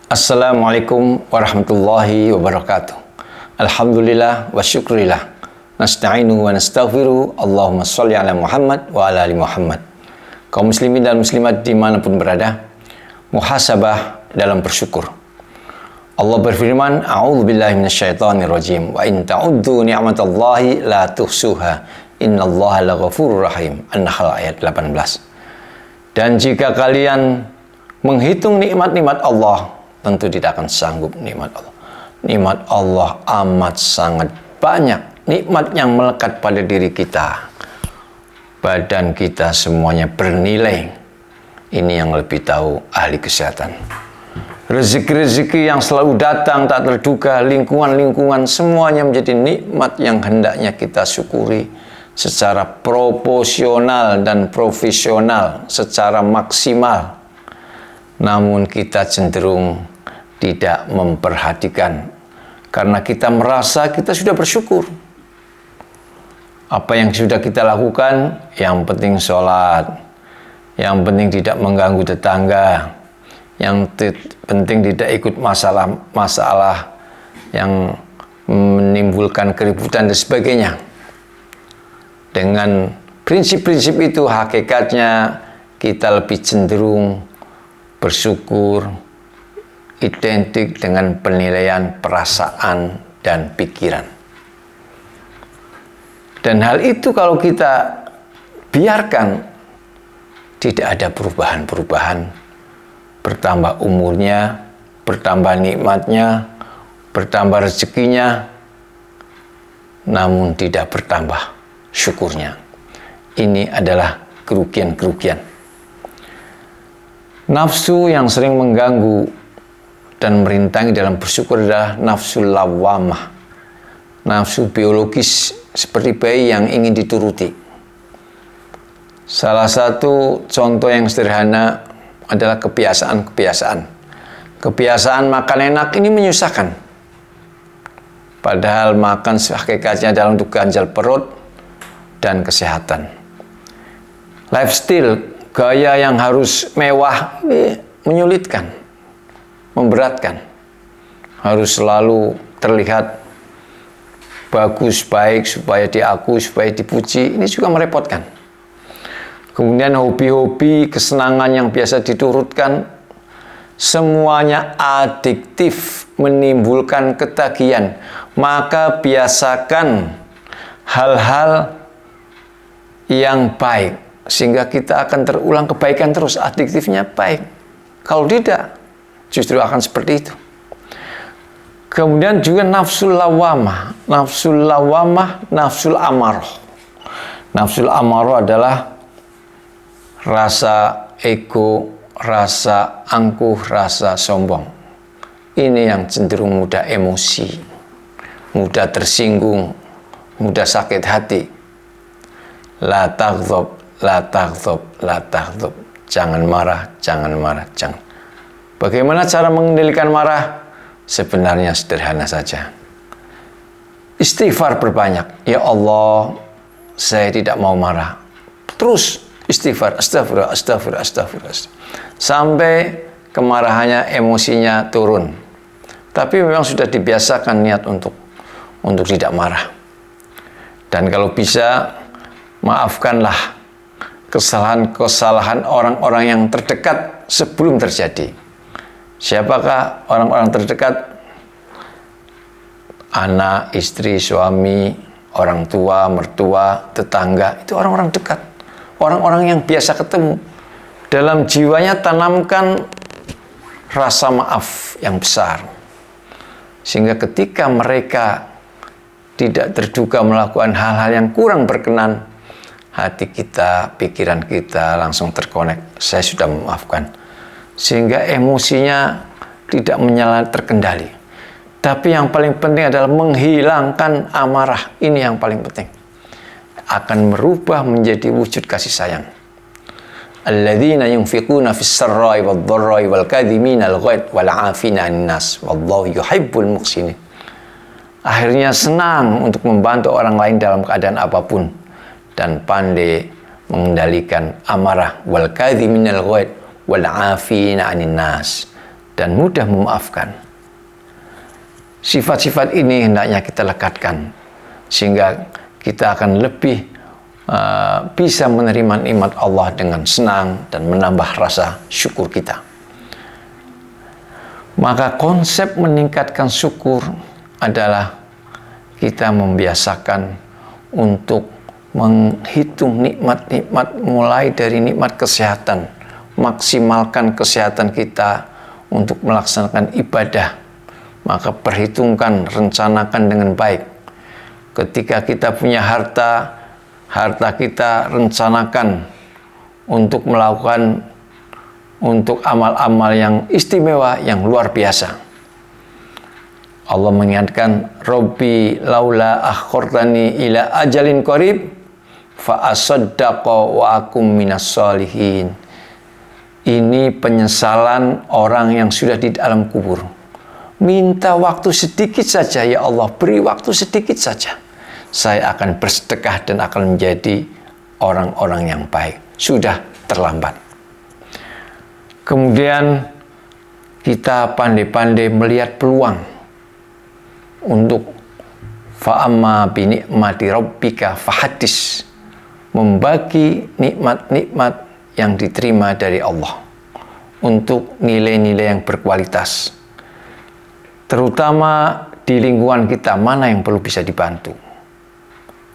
Assalamualaikum warahmatullahi wabarakatuh. Alhamdulillah wa syukrillah. Nasta'inu wa nastaghfiru. Allahumma sholli ala Muhammad wa ala ali Muhammad. Kaum muslimin dan muslimat dimanapun berada, muhasabah dalam bersyukur. Allah berfirman, A'udzu billahi minasyaitonir rajim. Wa in ta'uddu ni'matallahi la tuhsuha. Innallaha laghafurur rahim. An-Nahl ayat 18. Dan jika kalian menghitung nikmat-nikmat Allah, tentu tidak akan sanggup nikmat Allah. Nikmat Allah amat sangat banyak. Nikmat yang melekat pada diri kita. Badan kita semuanya bernilai. Ini yang lebih tahu ahli kesehatan. Rezeki-rezeki yang selalu datang tak terduga, lingkungan-lingkungan semuanya menjadi nikmat yang hendaknya kita syukuri secara proporsional dan profesional, secara maksimal. Namun kita cenderung tidak memperhatikan karena kita merasa kita sudah bersyukur. Apa yang sudah kita lakukan, yang penting sholat, yang penting tidak mengganggu tetangga, yang penting tidak ikut masalah yang menimbulkan keributan dan sebagainya. Dengan prinsip-prinsip itu, hakikatnya kita lebih cenderung bersyukur identik dengan penilaian perasaan dan pikiran. Dan hal itu kalau kita biarkan, tidak ada perubahan-perubahan. Bertambah umurnya, bertambah nikmatnya, bertambah rezekinya, namun tidak bertambah syukurnya. Ini adalah kerugian-kerugian. Nafsu yang sering mengganggu dan merintangi dalam bersyukur adalah nafsu lawamah. Nafsu biologis seperti bayi yang ingin dituruti. Salah satu contoh yang sederhana adalah kebiasaan-kebiasaan. Kebiasaan makan enak ini menyusahkan. Padahal makan hakikatnya adalah untuk ganjal perut dan kesehatan. Lifestyle, gaya yang harus mewah ini menyulitkan, memberatkan. Harus selalu terlihat bagus, baik, supaya diakui, supaya dipuji. Ini juga merepotkan. Kemudian hobi-hobi, kesenangan yang biasa diturutkan, semuanya adiktif, menimbulkan ketagihan. Maka biasakan hal-hal yang baik, sehingga kita akan terulang kebaikan terus. Adiktifnya baik. Kalau tidak, justru akan seperti itu. Kemudian juga nafsul lawamah. Nafsul lawamah, nafsul amarah. Nafsul amarah adalah rasa ego, rasa angkuh, rasa sombong. Ini yang cenderung mudah emosi, mudah tersinggung, mudah sakit hati. La taghdab, la taghdab, la taghdab. Jangan marah, jangan marah, jangan. Bagaimana cara mengendalikan marah? Sebenarnya sederhana saja. Istighfar berbanyak. Ya Allah, saya tidak mau marah. Terus istighfar, astagfirullah, astagfirullah, astagfirullah. Sampai kemarahannya, emosinya turun. Tapi memang sudah dibiasakan niat untuk tidak marah. Dan kalau bisa, maafkanlah kesalahan-kesalahan orang-orang yang terdekat sebelum terjadi. Siapakah orang-orang terdekat? Anak, istri, suami, orang tua, mertua, tetangga. Itu orang-orang dekat. Orang-orang yang biasa ketemu. Dalam jiwanya tanamkan rasa maaf yang besar. Sehingga ketika mereka tidak terduga melakukan hal-hal yang kurang berkenan, hati kita, pikiran kita langsung terkonek. Saya sudah memaafkan. Sehingga emosinya tidak terkendali. Tapi yang paling penting adalah menghilangkan amarah. Ini yang paling penting. Akan merubah menjadi wujud kasih sayang. Alladzina yunfiquna fis sarra'i wad dharra'i wal kadhimina al ghaidh wal 'afina 'anil nas wallahu yuhibbul muhsinin. Akhirnya senang untuk membantu orang lain dalam keadaan apapun dan pandai mengendalikan amarah wal kadhiminal ghaid wal 'afina 'anil nas, dan mudah memaafkan. Sifat-sifat ini hendaknya kita lekatkan sehingga kita akan lebih bisa menerima nikmat Allah dengan senang dan menambah rasa syukur kita. Maka konsep meningkatkan syukur adalah kita membiasakan untuk menghitung nikmat-nikmat, mulai dari nikmat kesehatan, maksimalkan kesehatan kita untuk melaksanakan ibadah. Maka perhitungkan, rencanakan dengan baik. Ketika kita punya harta kita rencanakan untuk melakukan untuk amal-amal yang istimewa, yang luar biasa. Allah mengingatkan, Rabbi laula akhortani ila ajalin qarib fa asaddaqa wa akum minas solihin. Ini penyesalan orang yang sudah di dalam kubur. Minta waktu sedikit saja, ya Allah, beri waktu sedikit saja. Saya akan bersedekah dan akan menjadi orang-orang yang baik. Sudah terlambat. Kemudian kita pandai-pandai melihat peluang untuk fa'amma bi ni'mati rabbika fahadis, membagi nikmat-nikmat yang diterima dari Allah untuk nilai-nilai yang berkualitas, terutama di lingkungan kita. Mana yang perlu bisa dibantu,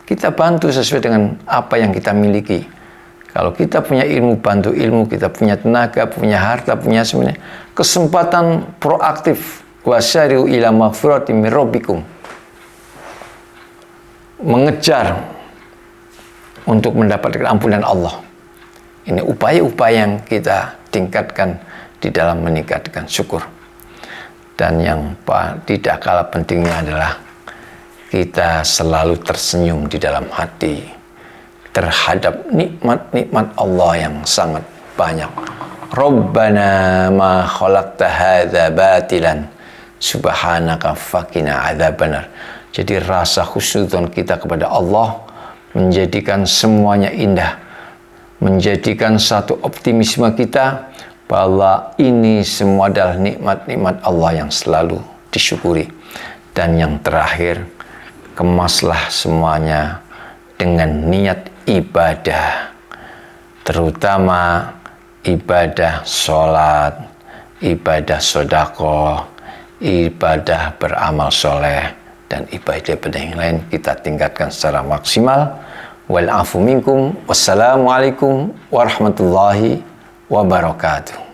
kita bantu sesuai dengan apa yang kita miliki. Kalau kita punya ilmu, bantu ilmu. Kita punya tenaga, punya harta, punya semuanya, kesempatan proaktif. Wasari'u ila maghfiratin min rabbikum, mengejar untuk mendapatkan ampunan Allah. Ini upaya-upaya yang kita tingkatkan di dalam meningkatkan syukur. Dan yang tidak kalah pentingnya adalah kita selalu tersenyum di dalam hati terhadap nikmat-nikmat Allah yang sangat banyak. Rabbana ma khalaqta hadza batilan subhanaka faqina adzabannar. Jadi rasa husnudzon kita kepada Allah menjadikan semuanya indah, menjadikan satu optimisme kita bahwa ini semua adalah nikmat-nikmat Allah yang selalu disyukuri. Dan yang terakhir, kemaslah semuanya dengan niat ibadah, terutama ibadah sholat, ibadah sedekah, ibadah beramal soleh, dan ibadah-ibadah yang lain kita tingkatkan secara maksimal. Wal afu minkum. Wassalamualaikum warahmatullahi wabarakatuh.